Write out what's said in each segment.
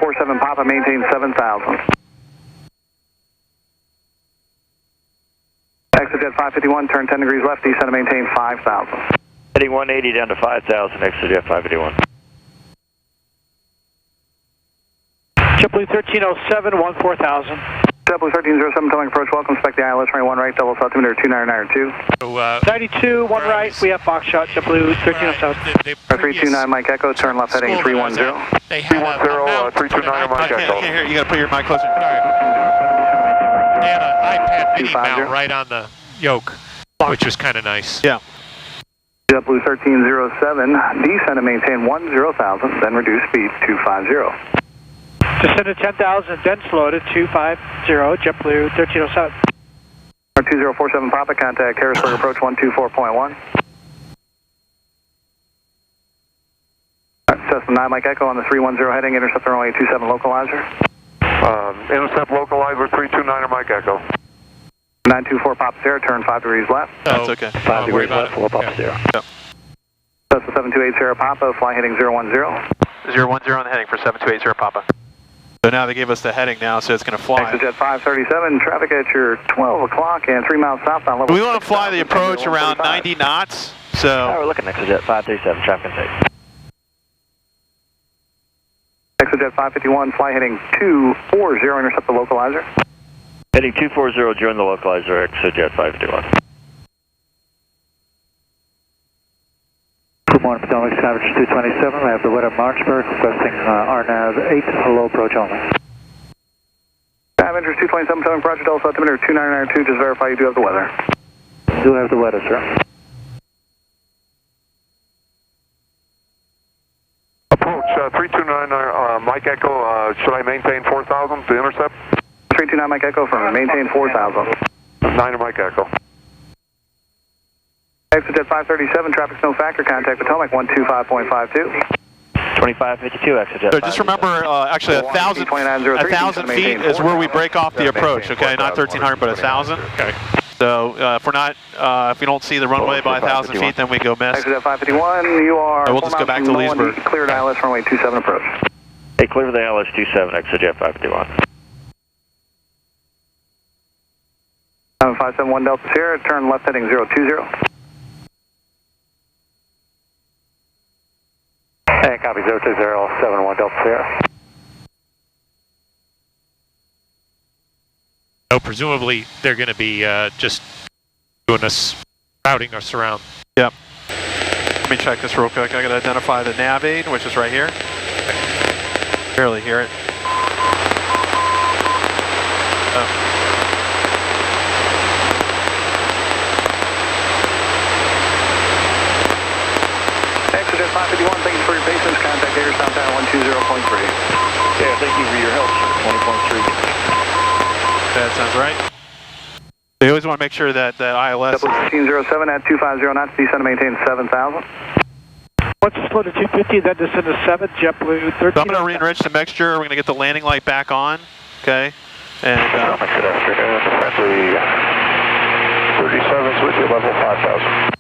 2047 Papa, maintain 7,000. Exit jet 551, turn 10 degrees left, descend and maintain 5,000. Heading 180 down to 5,000, exit jet 551. JetBlue 1307, 14,000. JetBlue 1307, telling approach, welcome, expect the ILS runway 1 right, double altimeter 2992. So, 92, 1 right, we have Foxtrot, JetBlue 1307. 329 Mike Echo, turn left heading 310. They had 310, 329 Mike Echo. Here, you gotta put your mic closer. Sorry. They had an iPad mini mount right on the yoke, which was kind of nice. Yeah. JetBlue 1307, descend and maintain 10,000, then reduce speed to 50. Descend to 10,000, then slow to 250, JetBlue 1307. 2047 Papa, contact Harrisburg approach 124.1. Cessna 9 Mike Echo on the 310 heading, intercept runway 27 localizer. Intercept localizer 329 Mike Echo. 924 Papa Sierra, turn 5 degrees left. That's okay. 5 degrees left, full Papa Sierra. Cessna 728 Sierra Papa, fly heading 010. 010 on the heading for 728 Papa. So now they gave us the heading now, so it's going to fly. Exit jet 537, traffic at your 12 o'clock and 3 miles southbound level. We want to fly the approach around 90 knots, so... We're looking exit jet 537, traffic intake. Exit jet 551, fly heading 240, intercept the localizer. Heading 240, join the localizer, exit jet 551. Good morning, Potomac, Average 227. We have the weather Marchburg, requesting RNAV 8, low approach only. Avengers 227, Potomac, Project Delta, altimeter 2992, just verify you do have the weather. Do have the weather, sir. Approach 329 Mike Echo, should I maintain 4,000 to intercept? 329 Mike Echo from maintain 4,000. 9 Mike Echo. Exit jet 537, traffic no factor, contact Potomac 125.52. 2552, exit jet. So just remember, actually 1,000 feet is where we break off the approach, okay? Not 1,300, but 1,000. Okay. So if we're not, if we don't see the runway by 1,000 feet, then we go miss. Exit jet 551, you are... We'll just go back to Leesburg. Cleared ILS runway 27 approach. Hey, clear the ILS 27, exit jet 551. 7571 Delta Sierra, turn left heading 020. And copy 02071 Delta Sierra. So presumably they're going to be just doing us, routing us around. Yep. Let me check this real quick. I got to identify the nav aid, which is right here. Barely hear it. Oh. Exit jet 551, thank you for your patience. Contact Hagerstown Tower 120.3. Yeah, thank you for your help, sir. 20.3. That sounds right. So you always want to make sure that the ILS... 1507 at 250 knots, descend and maintain 7,000. Once it's slow to 250, then descend to 7, JetBlue 13. So I'm going to re-enrich the mixture. We're going to get the landing light back on, okay? And... 37's with you, level 5,000.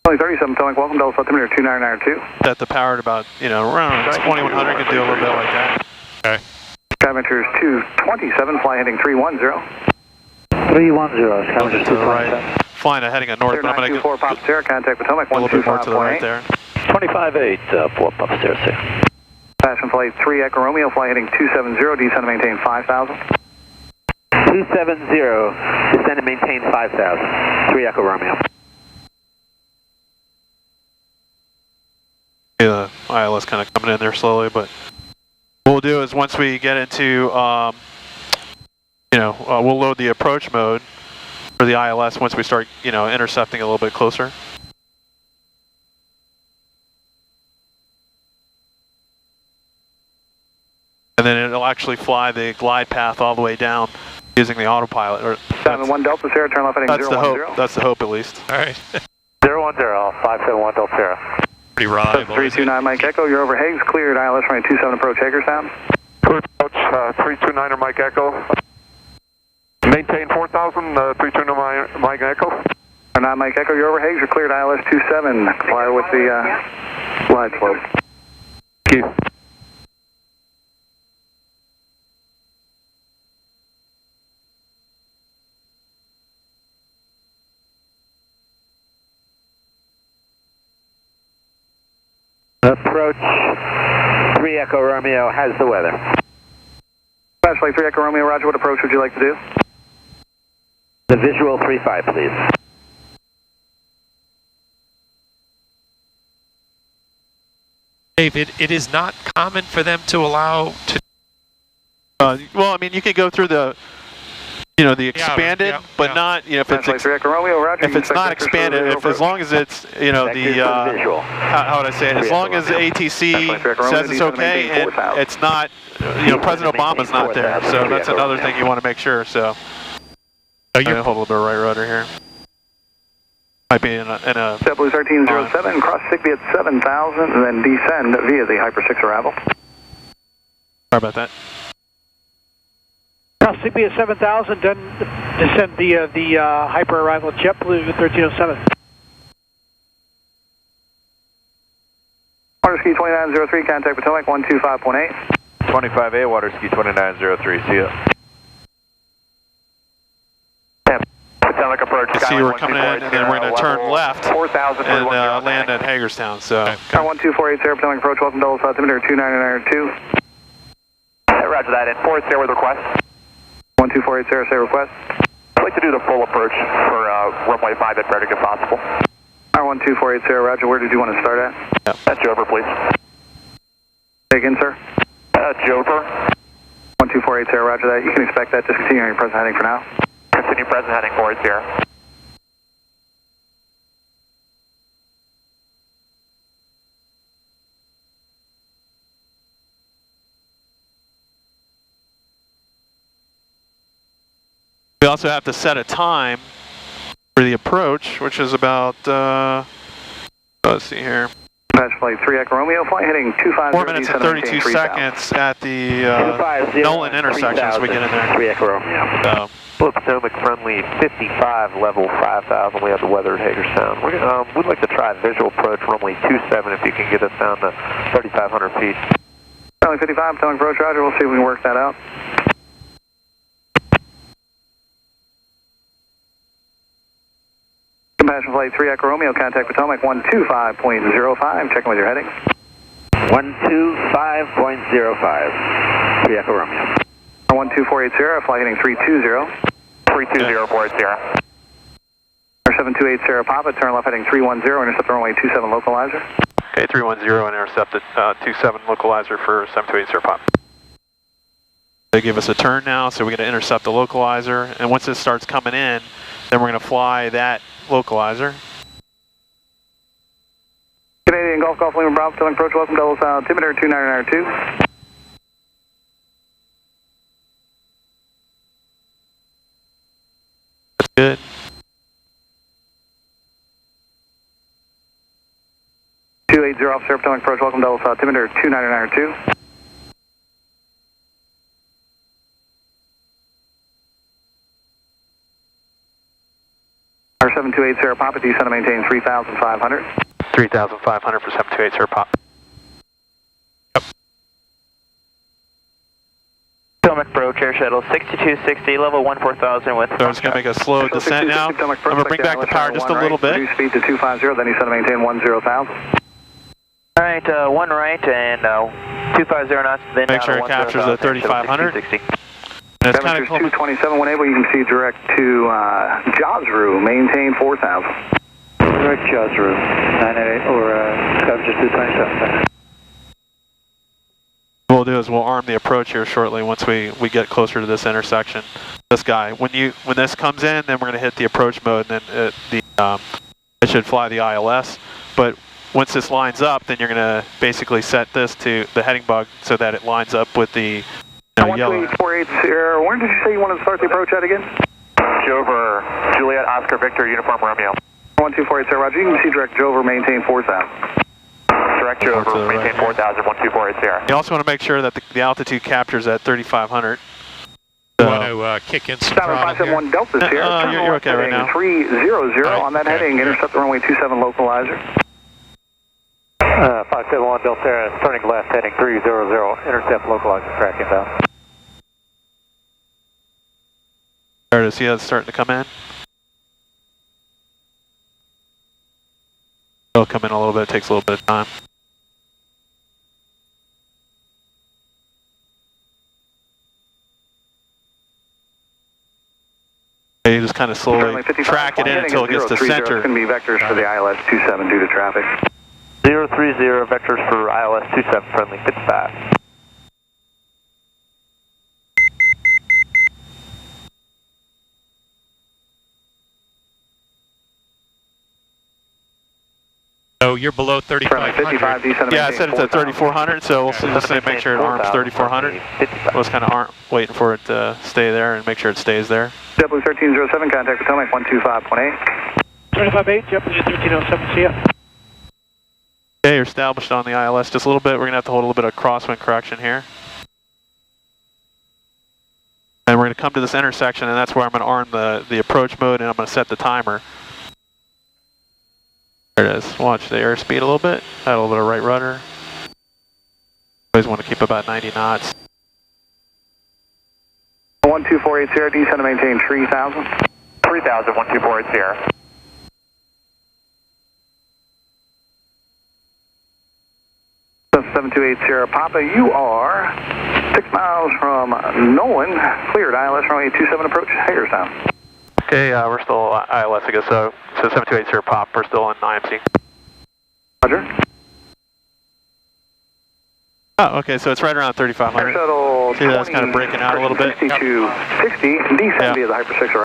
Only 37, Potomac, welcome to altimeter 2992. Set the power at about, around 2100, could do a little bit like that. Okay. Skyventures 227, fly heading 310. 310, Skyventures 227. Flying a heading of north, but I'm going to go Papa Sierra, contact Potomac a little bit more to the right 125.8. there. 25-8, 4 Papa Sierra, sir. Passion flight 3 Echo Romeo, fly heading 270, descend and maintain 5,000. 270, descend and maintain 5,000. 3 Echo Romeo. The ILS kind of coming in there slowly, but what we'll do is once we get into, we'll load the approach mode for the ILS once we start, intercepting a little bit closer. And then it'll actually fly the glide path all the way down using the autopilot. 71 Delta Sierra, turn left heading 010. That's the hope. That's the hope, at least. All right. 010, 571 Delta Sierra. Pretty reliable. 329 Mike Echo, you're over Hagues, cleared ILS runway 27 approach Hagerstown. Clear approach 329 Mike Echo. Maintain 4,000, 329 Mike Echo. 9 Mike Echo, you're over Hagues, you're cleared ILS 27. Comply with the glide slope. Thank you. approach, 3 Echo Romeo has the weather. Dispatch Flight 3 Echo Romeo, roger, what approach would you like to do? The visual 3-5, please. Dave, it is not common for them to allow to. Well, I mean, you could go through the, the expanded, but not, if it's if it's not expanded, as long as it's, how would I say it? As long as the ATC says it's okay, and it's not, President Obama's not there, so that's another thing you want to make sure. So, hold a little bit of right rudder here. Might be in a JetBlue 1307, cross Sigby at 7,000, and then descend via the Hyper 6 arrival. Sorry about that. Cross Sigby at 7,000, then descend via the Hyper arrival JetBlue 1307. Water ski 2903, contact Potomac 125.8. 25A, water ski 2903, see ya. Potomac approach. See, we're coming in, and then we're going to turn left and land at Hagerstown. So, 12480, Potomac approach, welcome to altimeter 2992. Roger that, and 40 with request. 12480, say request. I'd like to do the full approach for runway 5 at Frederick if possible. R12480, roger, where did you want to start at? That's Jover, please. Say again, sir? Jover. 12480, roger that. You can expect that, just continue on your present heading for now. Continue present heading 40. we also have to set a time for the approach, which is about, let's see here. Dispatch Flight 3 Echo Romeo, flight heading 250. 4 minutes and 32 seconds at the Nolan intersection as we get in there. 3 Echo Romeo. So. Blue Potomac friendly 55, level 5,000. We have the weather at Hagerstown. We'd like to try visual approach runway 27 if you can get us down to 3,500 feet. Friendly 55, Potomac approach, roger. We'll see if we can work that out. Compassion Flight 3 Echo Romeo, contact Potomac 125.05. Checking with your heading. 125.05. 3 Echo Romeo. 12480, flight heading 320. 320, 40. R7280 Papa, turn left heading 310, intercept runway 27 localizer. Okay, 310, intercept at 27 localizer for 7280 Papa. They give us a turn now, so we're going to intercept the localizer, and once it starts coming in, then we're going to fly that localizer. Canadian Golf Lima Bravo, Potomac approach, welcome to altimeter 2992. Good. Officer, Potomac approach, welcome to altimeter 2992. R7280 Papa, descend to maintain 3,500. 3,500 for 7280 Papa. Potomac approach, air shuttle 6260, level 14,000 with. So I'm just going to make a slow descent now. I'm going to bring back the power just a little bit. Reduce speed to 250, then you set to maintain 10,000. All right, one right and 250 knots. Then make sure it captures the 3,500. And it's kind of 227 when able, you can see direct to Josru, maintain 4,000. Direct Josru, 988 or Scavenger 227. What we'll do is we'll arm the approach here shortly once we get closer to this intersection. This guy, when this comes in, then we're going to hit the approach mode, and then it should fly the ILS. But once this lines up, then you're going to basically set this to the heading bug so that it lines up with the yellow. 12880, where did you say you wanted to start the approach at again? Jover, Juliet, Oscar, Victor, Uniform, Romeo. 12480, roger. You can see direct Jover, maintain 4,000. Direct Jover, maintain 4,000, 12480. You also want to make sure that the altitude captures at 3,500. You want to kick in some throttle 571 here? Delta's here. You're okay right now. 300 on that heading, intercept the runway 27 localizer. 571 Delta, turning left, heading 300, intercept localizer, tracking down. There it is, see how it's starting to come in? It'll come in a little bit, it takes a little bit of time. You just kind of slowly track it in until it gets to center. It's going to be vectors for the ILS 27 due to traffic. 030 vectors for ILS 27 friendly 55. So you're below 3,500. Yeah, I said it's at 3,400, so we'll just make sure it arms 3,400. We'll just kind of waiting for it to stay there and make sure it stays there. JetBlue 1307, contact Potomac 125.8. 25.8, JetBlue 1307, see ya. Okay, you're established on the ILS just a little bit. We're going to have to hold a little bit of crosswind correction here. And we're going to come to this intersection, and that's where I'm going to arm the approach mode, and I'm going to set the timer. There it is. Watch the airspeed a little bit. Add a little bit of right rudder. Always want to keep about 90 knots. 12480, descend to maintain 3000. 3000, 12480. So 7280 Papa, you are 6 miles from Nolan, cleared ILS runway 27 approach, Hagerstown. Okay, we're still ILS, I guess, so 7280 Pop, we're still in IMC. Roger. Oh, okay, so it's right around 3,500. Shuttle see that's kind of breaking out a little bit. 6260, descend via the Hyper 6